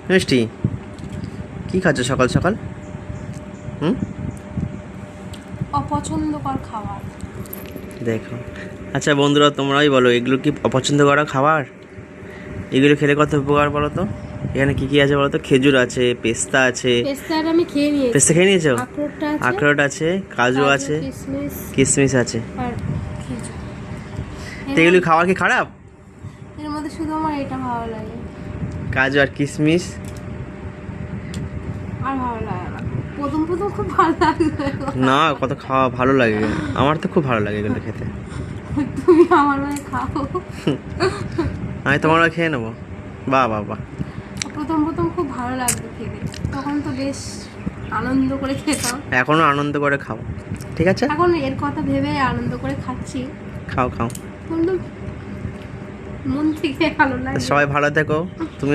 মিষ্টি কি খাচ্ছ সকাল সকাল? অপছন্দকর খাবার। দেখো, আচ্ছা বন্ধুরা, তোমরাই বলো এগুলো কি অপছন্দ করা খাবার? এগুলো খেলে কত উপকার বলো তো? এখানে কি কি আছে বলো তো? খেজুর আছে, পেস্তা আছে। পেস্তাটা আমি খেয়ে নিয়েছি। পেস্তা খেয়ে নিয়েছো? আখরোটটা আছে, আখরোট আছে, কাজু আছে, কিশমিশ কিশমিশ আছে। আর খেজুর। তো এগুলো খাওয়া কি খারাপ? এর মধ্যে শুধু আমার এটা ভালো লাগে, কাজু আর কিশমিশ। আর ভালো লাগে না। প্রথম প্রথম খুব ভালো লাগবে, না, কত খাওয়া ভালো লাগে, আমার তো খুব ভালো লাগে এগুলো খেতে। তুমি আমার হয়ে খাও। আমি তোমার খেয়ে নেবো। বাহ বাহ বাহ। প্রথম প্রথম খুব ভালো লাগবে খেতে, তখন তো বেশ আনন্দ করে খেতাম। এখনো আনন্দ করে খাও, ঠিক আছে? এখন এর কথা ভেবে আনন্দ করে খাচ্ছি, খাও খাও। কিন্তু মন থেকে ভালো লাগে। সবাই ভালো থেকো। তুমি